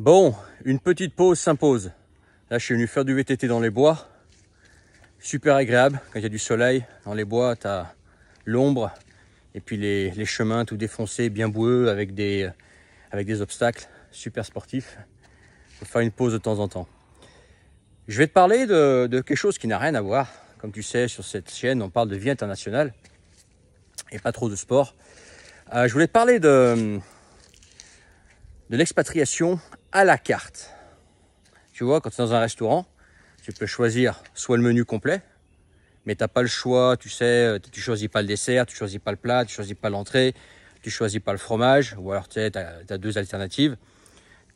Bon, une petite pause s'impose. Là, je suis venu faire du VTT dans les bois. Super agréable quand il y a du soleil. Dans les bois, tu as l'ombre et puis les chemins tout défoncés, bien boueux avec des obstacles. Super sportif. Faut faire une pause de temps en temps. Je vais te parler de quelque chose qui n'a rien à voir. Comme tu sais, sur cette chaîne, on parle de vie internationale et pas trop de sport. Je voulais te parler de l'expatriation à la carte. Tu vois, quand tu es dans un restaurant, tu peux choisir soit le menu complet, mais tu n'as pas le choix, tu sais, tu choisis pas le dessert, tu choisis pas le plat, tu choisis pas l'entrée, tu choisis pas le fromage, ou alors tu sais, as deux alternatives.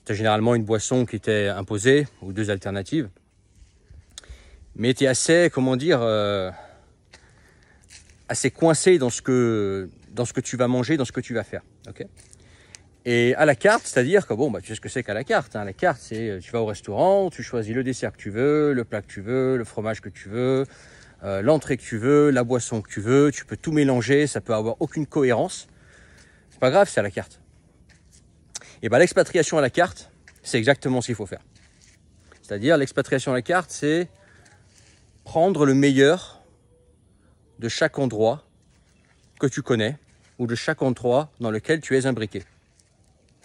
Tu as généralement une boisson qui t'est imposée, ou deux alternatives. Mais tu es assez, comment dire, assez coincé dans ce que tu vas manger, dans ce que tu vas faire. Okay, et à la carte, c'est-à-dire que bon, tu sais ce que c'est qu'à la carte. Hein. La carte, c'est tu vas au restaurant, tu choisis le dessert que tu veux, le plat que tu veux, le fromage que tu veux, l'entrée que tu veux, la boisson que tu veux. Tu peux tout mélanger, ça peut avoir aucune cohérence. C'est pas grave, c'est à la carte. Et l'expatriation à la carte, c'est exactement ce qu'il faut faire. C'est-à-dire l'expatriation à la carte, c'est prendre le meilleur de chaque endroit que tu connais ou de chaque endroit dans lequel tu es imbriqué.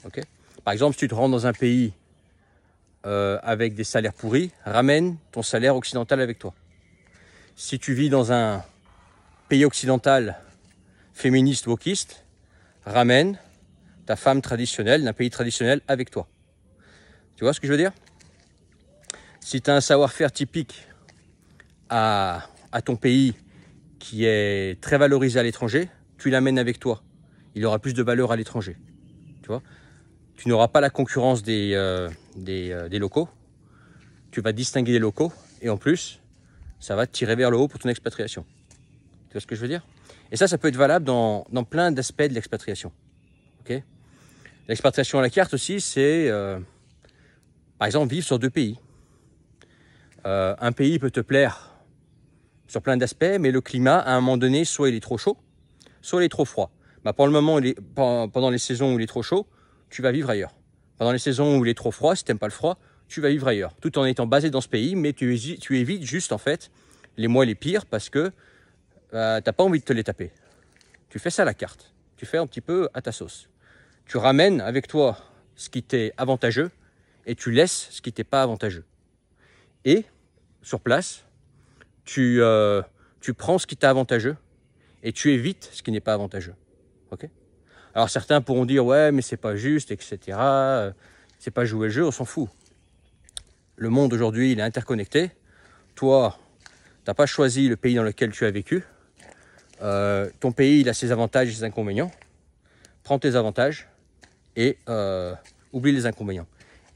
Okay, par exemple, si tu te rends dans un pays avec des salaires pourris, ramène ton salaire occidental avec toi. Si tu vis dans un pays occidental féministe wokiste, ramène ta femme traditionnelle d'un pays traditionnel avec toi. Tu vois ce que je veux dire? Si tu as un savoir-faire typique à ton pays qui est très valorisé à l'étranger, tu l'amènes avec toi. Il aura plus de valeur à l'étranger. Tu vois? Tu n'auras pas la concurrence des locaux. Tu vas distinguer les locaux. Et en plus, ça va te tirer vers le haut pour ton expatriation. Tu vois ce que je veux dire? Et ça peut être valable dans plein d'aspects de l'expatriation. Okay, l'expatriation à la carte aussi, c'est, par exemple, vivre sur deux pays. Un pays peut te plaire sur plein d'aspects, mais le climat, à un moment donné, soit il est trop chaud, soit il est trop froid. Pour le moment, pendant les saisons où il est trop chaud, tu vas vivre ailleurs. Pendant les saisons où il est trop froid, si tu n'aimes pas le froid, tu vas vivre ailleurs. Tout en étant basé dans ce pays, mais tu évites juste en fait les mois les pires parce que tu n'as pas envie de te les taper. Tu fais ça à la carte. Tu fais un petit peu à ta sauce. Tu ramènes avec toi ce qui t'est avantageux et tu laisses ce qui t'est pas avantageux. Et sur place, tu prends ce qui t'est avantageux et tu évites ce qui n'est pas avantageux. Okay, alors certains pourront dire ouais mais c'est pas juste, etc. C'est pas jouer le jeu, on s'en fout. Le monde aujourd'hui il est interconnecté. Toi, t'as pas choisi le pays dans lequel tu as vécu. Ton pays il a ses avantages et ses inconvénients. Prends tes avantages et oublie les inconvénients.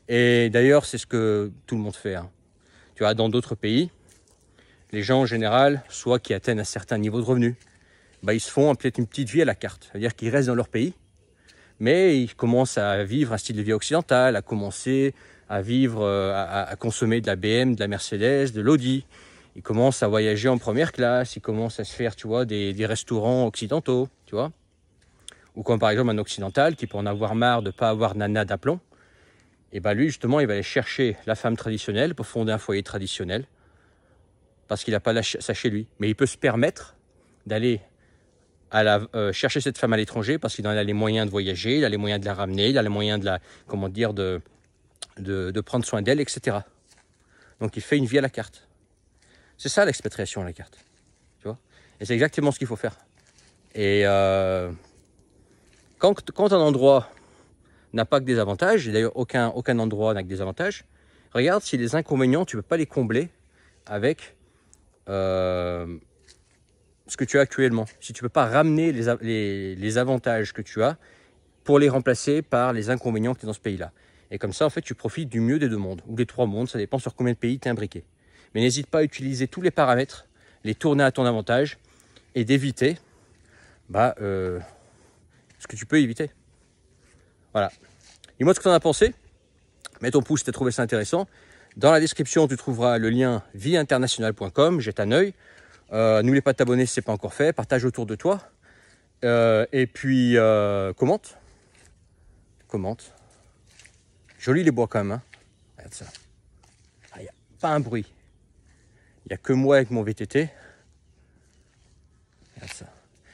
Et d'ailleurs c'est ce que tout le monde fait. Hein. Tu vois, dans d'autres pays, les gens en général, soit qui atteignent un certain niveau de revenu, ils se font peut-être une petite vie à la carte. C'est-à-dire qu'ils restent dans leur pays, mais ils commencent à vivre un style de vie occidental, à commencer à vivre, à consommer de la BM, de la Mercedes, de l'Audi. Ils commencent à voyager en première classe, ils commencent à se faire, tu vois, des restaurants occidentaux, tu vois. Ou comme par exemple un occidental qui peut en avoir marre de ne pas avoir nana d'aplomb. Et lui, justement, il va aller chercher la femme traditionnelle pour fonder un foyer traditionnel parce qu'il n'a pas ça chez lui. Mais il peut se permettre d'aller chercher cette femme à l'étranger parce qu'il en a les moyens de voyager, il a les moyens de la ramener, il a les moyens de prendre soin d'elle, etc. Donc il fait une vie à la carte. C'est ça l'expatriation à la carte. Tu vois, et c'est exactement ce qu'il faut faire. Et quand un endroit n'a pas que des avantages, et d'ailleurs aucun endroit n'a que des avantages, regarde si les inconvénients, tu ne peux pas les combler avec ce que tu as actuellement. Si tu ne peux pas ramener les avantages que tu as pour les remplacer par les inconvénients que tu as dans ce pays-là. Et comme ça, en fait, tu profites du mieux des deux mondes, ou des trois mondes, ça dépend sur combien de pays tu es imbriqué. Mais n'hésite pas à utiliser tous les paramètres, les tourner à ton avantage, et d'éviter ce que tu peux éviter. Voilà. Dis-moi ce que tu en as pensé. Mets ton pouce si tu as trouvé ça intéressant. Dans la description, tu trouveras le lien vieinternationale.com. Jette un œil. N'oublie pas de t'abonner si ce n'est pas encore fait. Partage autour de toi. Et puis, commente. Joli les bois quand même. Hein. Regarde ça. Il n'y a pas un bruit. Il n'y a que moi avec mon VTT. Regarde ça.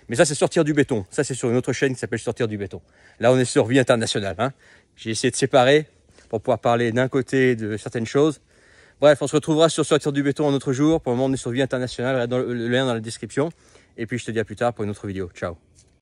Mais ça, c'est sortir du béton. Ça, c'est sur une autre chaîne qui s'appelle Sortir du béton. Là, on est sur Vie internationale. Hein. J'ai essayé de séparer pour pouvoir parler d'un côté de certaines choses. Bref, on se retrouvera sur Sortir du béton un autre jour. Pour le moment, on est sur Vie internationale. Le lien dans la description. Et puis, je te dis à plus tard pour une autre vidéo. Ciao.